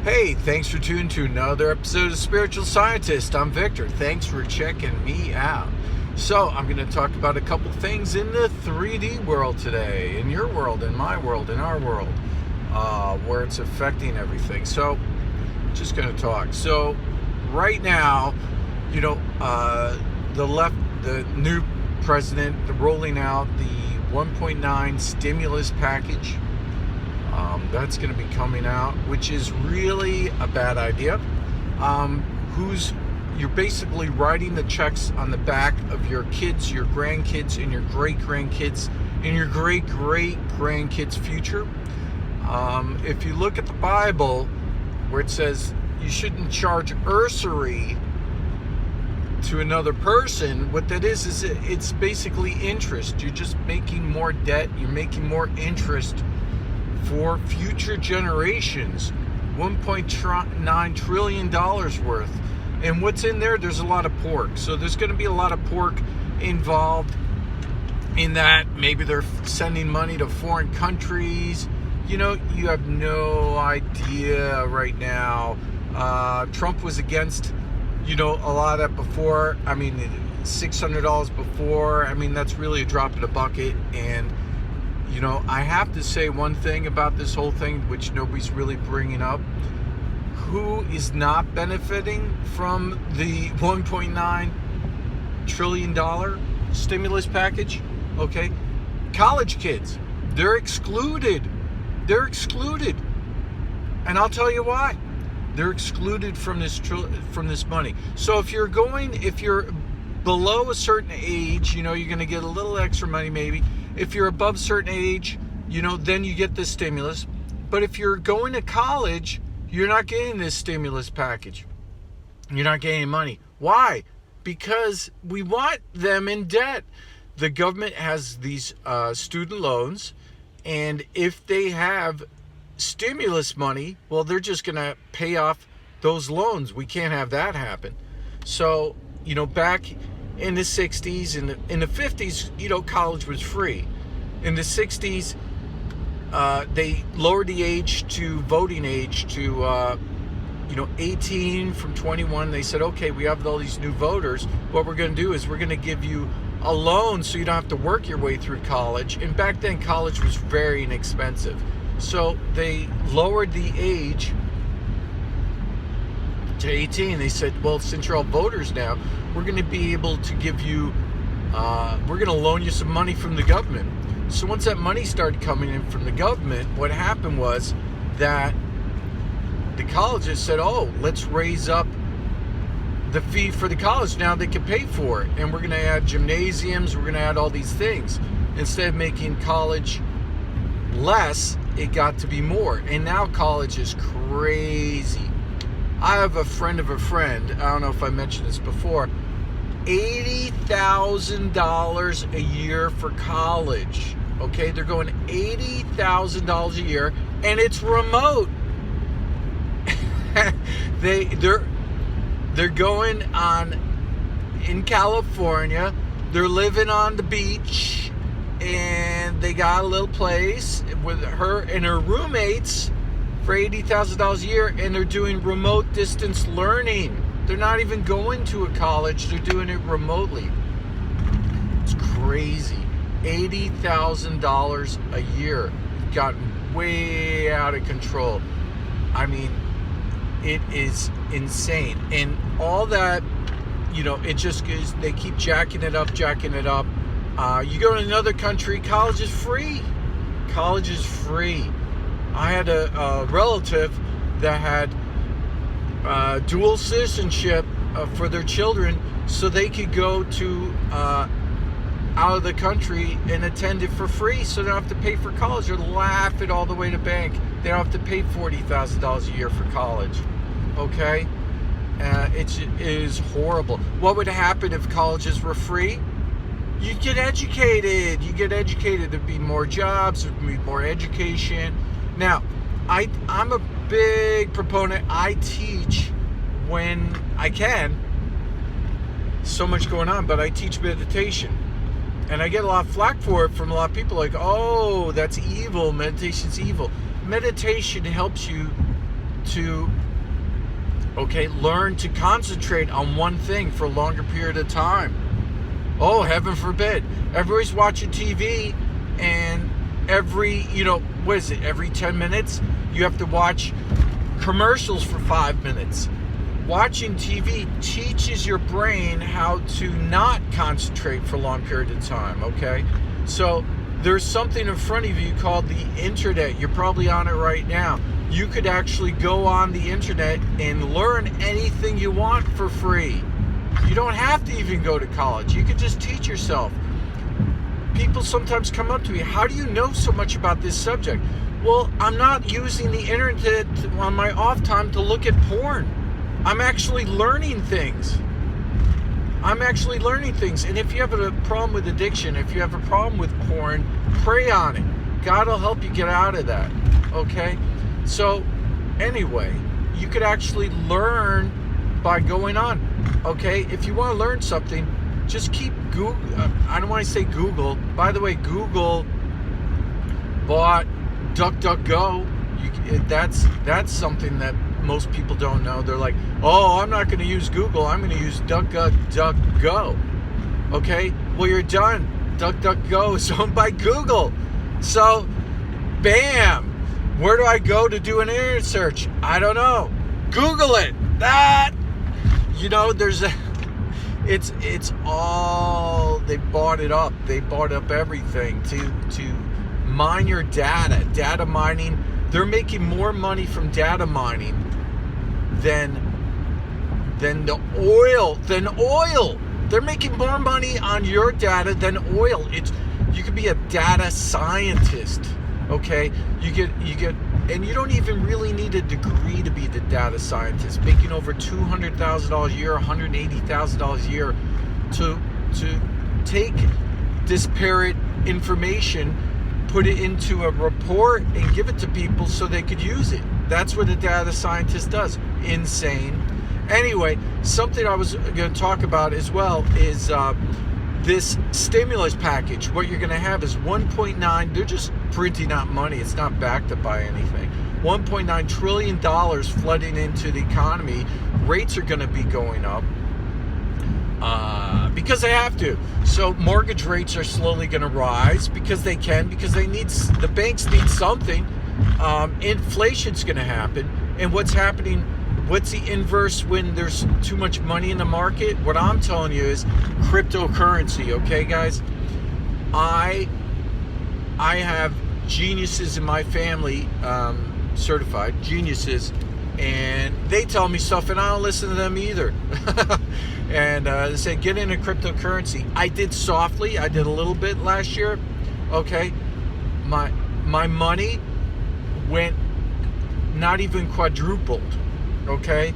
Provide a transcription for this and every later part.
Hey, thanks for tuning to another episode of Spiritual Scientist. I'm Victor. Thanks for checking me out. So, I'm going to talk about a couple things in the 3D world today, in your world, in my world, in our world, where it's affecting everything. So, just going to talk. So, right now, the new president, rolling out the 1.9 stimulus package. That's going to be coming out, which is really a bad idea. You're basically writing the checks on the back of your kids, your grandkids, and your great-grandkids, and your great-great-grandkids' future. If you look at the Bible, where it says you shouldn't charge usury to another person, what that is it's basically interest. You're just making more debt. You're making more interest for future generations. $1.9 trillion worth. And what's in there? There's a lot of pork. So there's going to be a lot of pork involved in that. Maybe they're sending money to foreign countries. You have no idea right now. Trump was against, a lot of that before. I mean, $600 before. I mean, that's really a drop in the bucket. And I have to say one thing about this whole thing, which nobody's really bringing up. Who is not benefiting from the $1.9 trillion stimulus package? Okay. College kids. They're excluded. And I'll tell you why. They're excluded from this money. So if you're below a certain age, you're going to get a little extra money maybe. If you're above a certain age, then you get this stimulus. But if you're going to college, you're not getting this stimulus package. You're not getting money. Why? Because we want them in debt. The government has these student loans, and if they have stimulus money, well, they're just going to pay off those loans. We can't have that happen. So, back in the 60s and in the 50s, college was free. In the 60s, they lowered the voting age to 18 from 21. They said, okay, we have all these new voters. What we're going to do is we're going to give you a loan so you don't have to work your way through college. And back then, college was very inexpensive. So they lowered the age to 18. They said, well, since you're all voters now, we're going to be able to give you, we're going to loan you some money from the government. So once that money started coming in from the government, what happened was that the colleges said, oh, let's raise up the fee for the college. Now they can pay for it. And we're going to add gymnasiums. We're going to add all these things. Instead of making college less, it got to be more. And now college is crazy. I have a friend of a friend. I don't know if I mentioned this before. $80,000 a year for college. Okay, they're going $80,000 a year, and it's remote. They're going on in California. They're living on the beach, and they got a little place with her and her roommates for $80,000 a year, and they're doing remote distance learning. They're not even going to a college. They're doing it remotely. It's crazy. $80,000 a year. It's gotten way out of control. I mean, it is insane. And all that, it just is, they keep jacking it up. You go to another country, college is free. College is free. I had a relative that had dual citizenship for their children, so they could go to out of the country and attend it for free, so they don't have to pay for college or laugh it all the way to bank. They don't have to pay $40,000 a year for college. Okay, it is horrible. What would happen if colleges were free? You'd get educated. There'd be more jobs. There'd be more education. Now, I'm a big proponent. I teach when I can. So much going on, but I teach meditation. And I get a lot of flack for it from a lot of people, like, oh, that's evil. Meditation's evil. Meditation helps you to, okay, learn to concentrate on one thing for a longer period of time. Oh, heaven forbid. Everybody's watching TV, and every 10 minutes, you have to watch commercials for 5 minutes. Watching TV teaches your brain how to not concentrate for a long period of time, okay? So there's something in front of you called the internet. You're probably on it right now. You could actually go on the internet and learn anything you want for free. You don't have to even go to college. You could just teach yourself. People sometimes come up to me, how do you know so much about this subject? Well, I'm not using the internet on my off time to look at porn. I'm actually learning things. And if you have a problem with addiction, if you have a problem with porn, pray on it. God will help you get out of that, okay? So, anyway, you could actually learn by going on, okay? If you want to learn something, just keep Google. I don't want to say Google. By the way, Google bought DuckDuckGo. That's something that most people don't know. They're like, oh, I'm not going to use Google. I'm going to use DuckDuckGo. Okay? Well, you're done. DuckDuckGo is owned by Google. So, bam. Where do I go to do an internet search? I don't know. Google it. It's all, they bought it up. They bought up everything to mine your data mining. They're making more money from data mining than oil. They're making more money on your data than oil. You could be a data scientist, okay? You get, and you don't even really need a degree to be the data scientist. Making over $200,000 a year, $180,000 a year to take disparate information, put it into a report, and give it to people so they could use it. That's what a data scientist does. Insane. Anyway, something I was going to talk about as well is this stimulus package. What you're going to have is 1.9, they're just printing out money. It's not backed up by anything. $1.9 trillion flooding into the economy. Rates are going to be going up because they have to. So mortgage rates are slowly going to rise because they can, because the banks need something. Inflation's going to happen. And what's happening? What's the inverse when there's too much money in the market? What I'm telling you is cryptocurrency, okay, guys? I have geniuses in my family, certified geniuses, and they tell me stuff, and I don't listen to them either. And they say, get into cryptocurrency. I did softly. I did a little bit last year, okay? My money went not even quadrupled. Okay,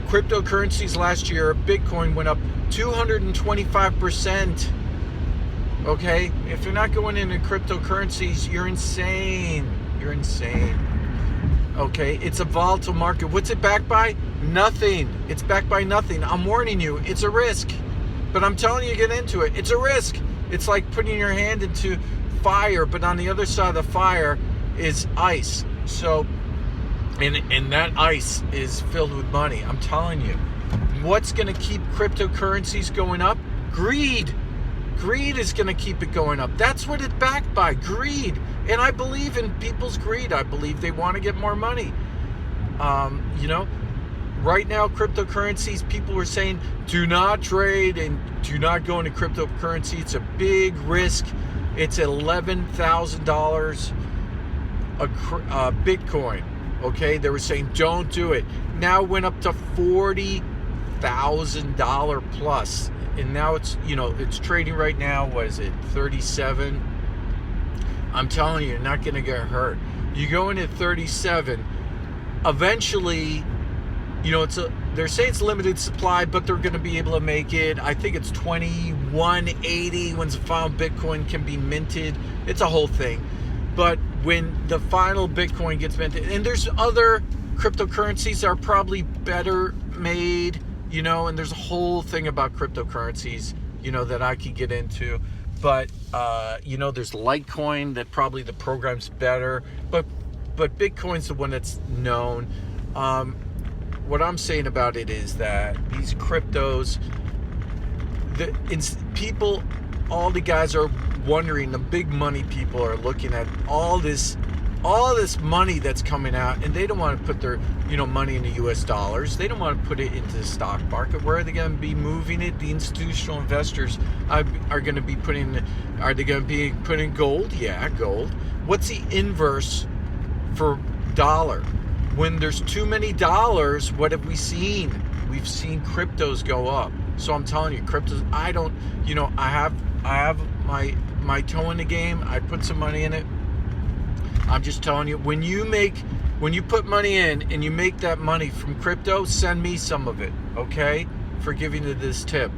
cryptocurrencies last year, Bitcoin went up 225%. Okay, if you're not going into cryptocurrencies, you're insane. Okay, it's a volatile market. What's it backed by? Nothing. It's backed by nothing. I'm warning you, it's a risk. But I'm telling you, get into it. It's a risk. It's like putting your hand into fire, but on the other side of the fire is ice. So, and that ice is filled with money. I'm telling you. What's going to keep cryptocurrencies going up? Greed. Greed is going to keep it going up. That's what it's backed by. Greed. And I believe in people's greed. I believe they want to get more money. Right now, cryptocurrencies, people are saying, do not trade and do not go into cryptocurrency. It's a big risk. It's $11,000 a Bitcoin. Okay, they were saying don't do it. Now it went up to $40,000 plus, and now it's trading right now. What is it, 37? I'm telling you, you're not going to get hurt. You go in at 37. Eventually, they're saying it's limited supply, but they're going to be able to make it. I think it's 2180 when the final Bitcoin can be minted. It's a whole thing, but when the final Bitcoin gets minted, and there's other cryptocurrencies that are probably better made, and there's a whole thing about cryptocurrencies, that I could get into. But, there's Litecoin that probably the program's better, but Bitcoin's the one that's known. What I'm saying about it is that these cryptos, people, all the guys are wondering, the big money people are looking at all this money that's coming out, and they don't want to put their money into US dollars. They don't want to put it into the stock market. Where are they going to be moving it? The institutional investors are going to be are they going to be putting gold? Yeah, gold. What's the inverse for dollar? When there's too many dollars, what have we seen? We've seen cryptos go up. So I'm telling you, cryptos, I have my toe in the game. I put some money in it. I'm just telling you, when you put money in and you make that money from crypto, send me some of it, okay? For giving you this tip,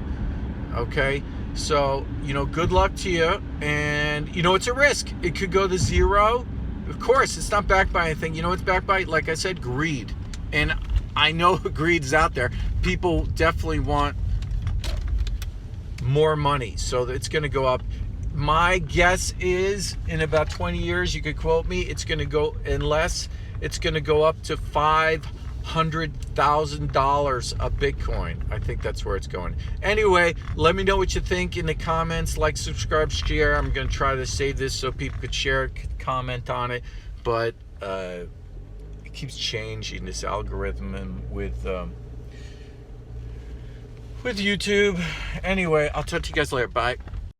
okay? So, good luck to you. And, it's a risk. It could go to zero. Of course, it's not backed by anything. It's backed by, like I said, greed. And I know greed is out there. People definitely want more money. So it's going to go up. My guess is in about 20 years, you could quote me, it's going to go up to $500,000 a Bitcoin. I think that's where it's going. Anyway, let me know what you think in the comments. Like, subscribe, share. I'm going to try to save this so people could share, comment on it. But it keeps changing, this algorithm with YouTube. Anyway, I'll talk to you guys later. Bye.